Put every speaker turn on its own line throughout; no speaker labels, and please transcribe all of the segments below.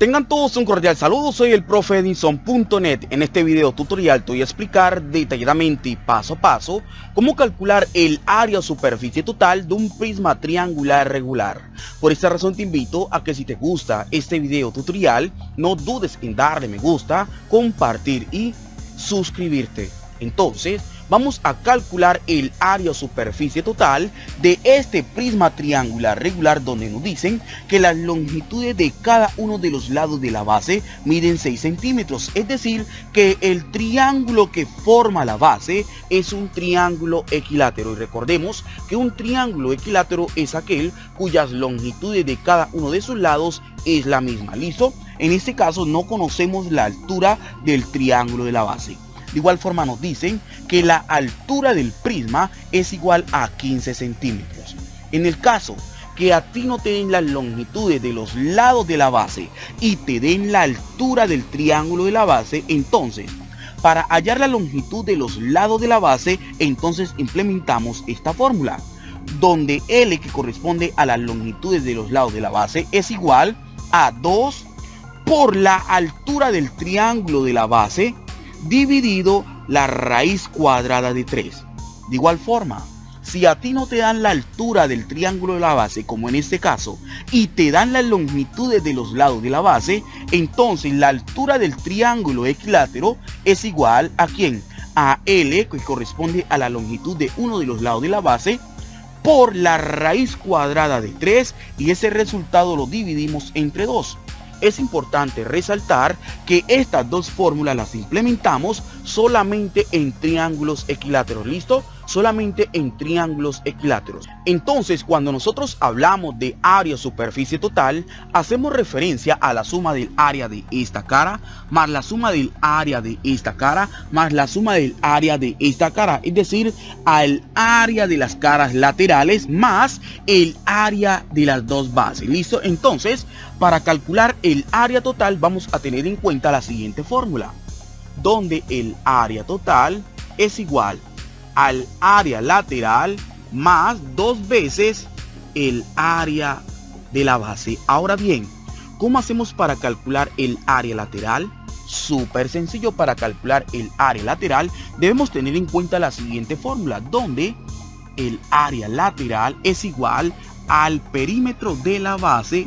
Tengan todos un cordial saludo, soy el profe Edinson.net. En este video tutorial te voy a explicar detalladamente y paso a paso cómo calcular el área o superficie total de un prisma triangular regular. Por esta razón te invito a que si te gusta este video tutorial, no dudes en darle me gusta, compartir y suscribirte. Entonces, vamos a calcular el área o superficie total de este prisma triangular regular, donde nos dicen que las longitudes de cada uno de los lados de la base miden 6 centímetros. Es decir, que el triángulo que forma la base es un triángulo equilátero. Y recordemos que un triángulo equilátero es aquel cuyas longitudes de cada uno de sus lados es la misma. ¿Listo? En este caso no conocemos la altura del triángulo de la base. De igual forma nos dicen que la altura del prisma es igual a 15 centímetros. En el caso que a ti no te den las longitudes de los lados de la base y te den la altura del triángulo de la base, entonces para hallar la longitud de los lados de la base, entonces implementamos esta fórmula, donde L, que corresponde a las longitudes de los lados de la base, es igual a 2 por la altura del triángulo de la base dividido la raíz cuadrada de 3. De igual forma, si a ti no te dan la altura del triángulo de la base, como en este caso, y te dan las longitudes de los lados de la base, entonces la altura del triángulo equilátero es igual a ¿quién? A L, que corresponde a la longitud de uno de los lados de la base, por la raíz cuadrada de 3, y ese resultado lo dividimos entre 2. Es importante resaltar que estas dos fórmulas las implementamos solamente en triángulos equiláteros. ¿Listo? Solamente en triángulos equiláteros. Entonces, cuando nosotros hablamos de área o superficie total, hacemos referencia a la suma del área de esta cara más la suma del área de esta cara más la suma del área de esta cara, es decir, al área de las caras laterales más el área de las dos bases. ¿Listo? Entonces, para calcular el área total vamos a tener en cuenta la siguiente fórmula, donde el área total es igual al área lateral más 2 veces el área de la base. Ahora bien, ¿cómo hacemos para calcular el área lateral? Súper sencillo. Para calcular el área lateral debemos tener en cuenta la siguiente fórmula, donde el área lateral es igual al perímetro de la base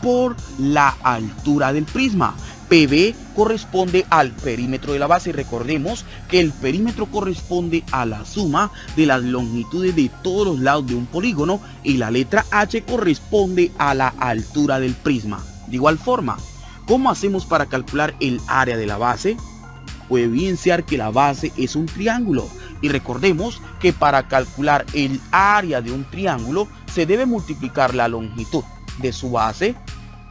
por la altura del prisma. PB corresponde al perímetro de la base. Recordemos que el perímetro corresponde a la suma de las longitudes de todos los lados de un polígono, y la letra H corresponde a la altura del prisma. De igual forma, ¿cómo hacemos para calcular el área de la base? Puede evidenciar que la base es un triángulo, y recordemos que para calcular el área de un triángulo se debe multiplicar la longitud de su base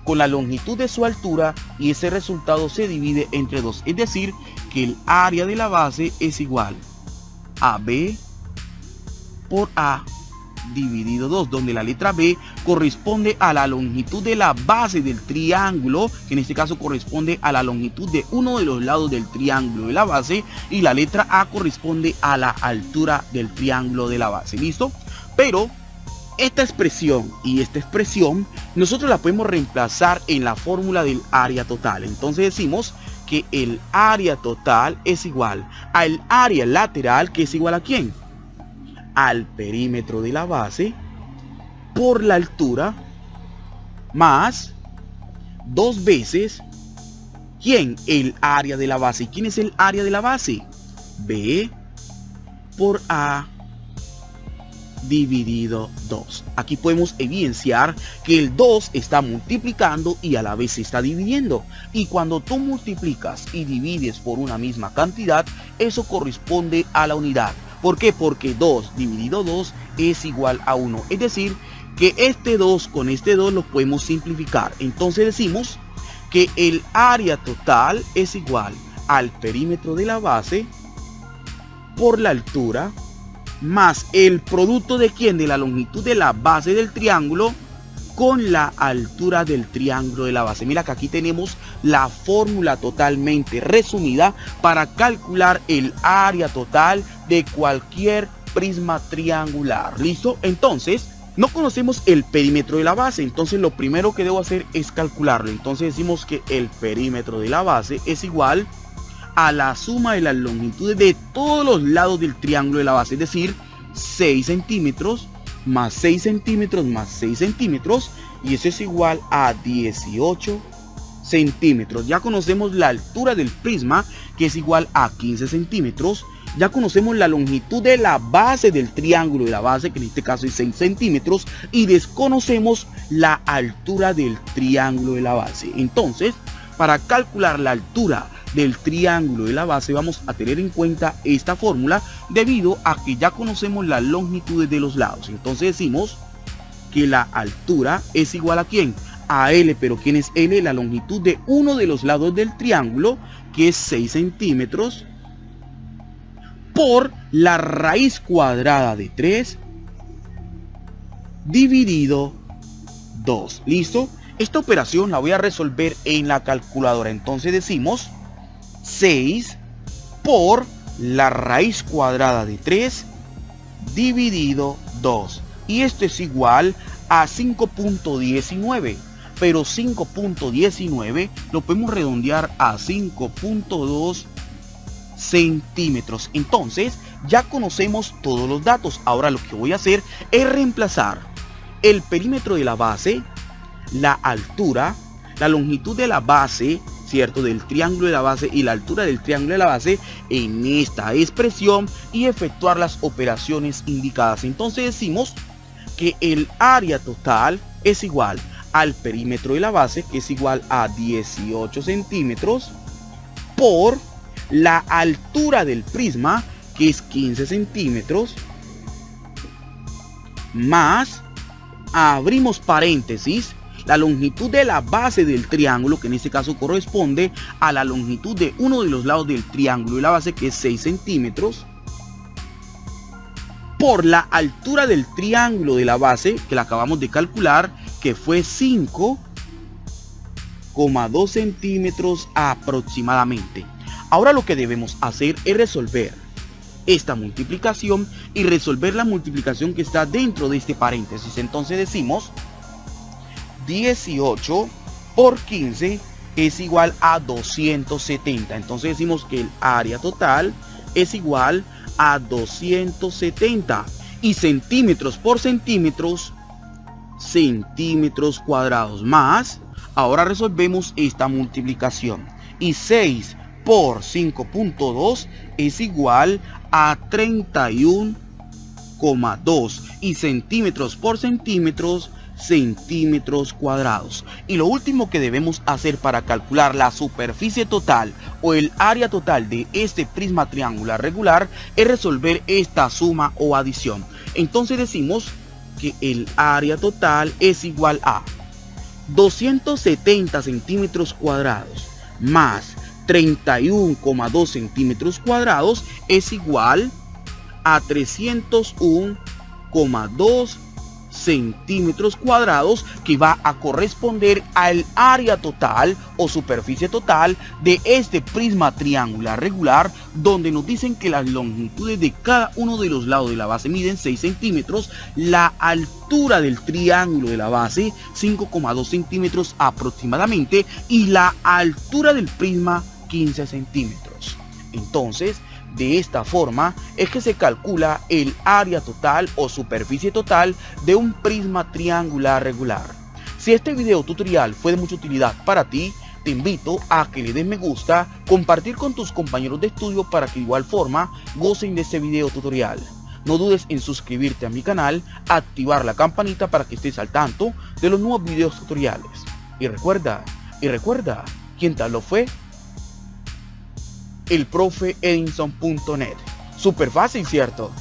con la longitud de su altura, y ese resultado se divide entre 2, es decir, que el área de la base es igual a B por A dividido 2, donde la letra B corresponde a la longitud de la base del triángulo, que en este caso corresponde a la longitud de uno de los lados del triángulo de la base, y la letra A corresponde a la altura del triángulo de la base. ¿Listo? Pero esta expresión y esta expresión nosotros la podemos reemplazar en la fórmula del área total. Entonces decimos que el área total es igual al área lateral, que es igual a ¿quién? Al perímetro de la base por la altura más 2 veces ¿quién? El área de la base. ¿Y quién es el área de la base? B por A dividido 2. Aquí podemos evidenciar que el 2 está multiplicando y a la vez se está dividiendo, y cuando tú multiplicas y divides por una misma cantidad, eso corresponde a la unidad. ¿Por qué? Porque 2 dividido 2 es igual a 1, es decir, que este 2 con este 2 lo podemos simplificar. Entonces decimos que el área total es igual al perímetro de la base por la altura más el producto de ¿quién? De la longitud de la base del triángulo con la altura del triángulo de la base. Mira que aquí tenemos la fórmula totalmente resumida para calcular el área total de cualquier prisma triangular. ¿Listo? Entonces, No conocemos el perímetro de la base, entonces lo primero que debo hacer es calcularlo. Entonces decimos que el perímetro de la base es igual a la suma de las longitudes de todos los lados del triángulo de la base, es decir, 6 centímetros más 6 centímetros más 6 centímetros, y eso es igual a 18 centímetros. Ya conocemos la altura del prisma, que es igual a 15 centímetros. Ya conocemos la longitud de la base del triángulo de la base, que en este caso es 6 centímetros, y desconocemos la altura del triángulo de la base. Entonces, para calcular la altura del triángulo de la base vamos a tener en cuenta esta fórmula, debido a que ya conocemos las longitudes de los lados. Entonces decimos que la altura es igual a ¿quién? A L, pero ¿quién es L? La longitud de uno de los lados del triángulo, que es 6 centímetros, por la raíz cuadrada de 3 dividido 2. ¿Listo? Esta operación la voy a resolver en la calculadora. Entonces decimos 6 por la raíz cuadrada de 3 dividido 2. Y esto es igual a 5.19. Pero 5.19 lo podemos redondear a 5.2 centímetros. Entonces ya conocemos todos los datos. Ahora lo que voy a hacer es reemplazar el perímetro de la base, la altura, la longitud de la base, ¿cierto?, del triángulo de la base, y la altura del triángulo de la base en esta expresión, y efectuar las operaciones indicadas. Entonces decimos que el área total es igual al perímetro de la base, que es igual a 18 centímetros, por la altura del prisma, que es 15 centímetros, más, abrimos paréntesis, la longitud de la base del triángulo, que en este caso corresponde a la longitud de uno de los lados del triángulo de la base, que es 6 centímetros, por la altura del triángulo de la base, que la acabamos de calcular, que fue 5,2 centímetros aproximadamente. Ahora lo que debemos hacer es resolver esta multiplicación y resolver la multiplicación que está dentro de este paréntesis. Entonces decimos 18 por 15 es igual a 270. Entonces decimos que el área total es igual a 270. Y centímetros por centímetros cuadrados, más, ahora resolvemos esta multiplicación, y 6 por 5.2 es igual a 31,2, y centímetros por centímetros cuadrados. Y lo último que debemos hacer para calcular la superficie total o el área total de este prisma triangular regular es resolver esta suma o adición. Entonces decimos que el área total es igual a 270 centímetros cuadrados más 31,2 centímetros cuadrados es igual a 301,2 centímetros cuadrados, que va a corresponder al área total o superficie total de este prisma triangular regular, donde nos dicen que las longitudes de cada uno de los lados de la base miden 6 centímetros, la altura del triángulo de la base 5,2 centímetros aproximadamente, y la altura del prisma 15 centímetros. Entonces, de esta forma es que se calcula el área total o superficie total de un prisma triangular regular. Si este video tutorial fue de mucha utilidad para ti, te invito a que le des me gusta, compartir con tus compañeros de estudio para que de igual forma gocen de este video tutorial. No dudes en suscribirte a mi canal, activar la campanita para que estés al tanto de los nuevos videos tutoriales. Y recuerda, ¿quién tal lo fue? El profe Edinson.net. Súper fácil, ¿cierto?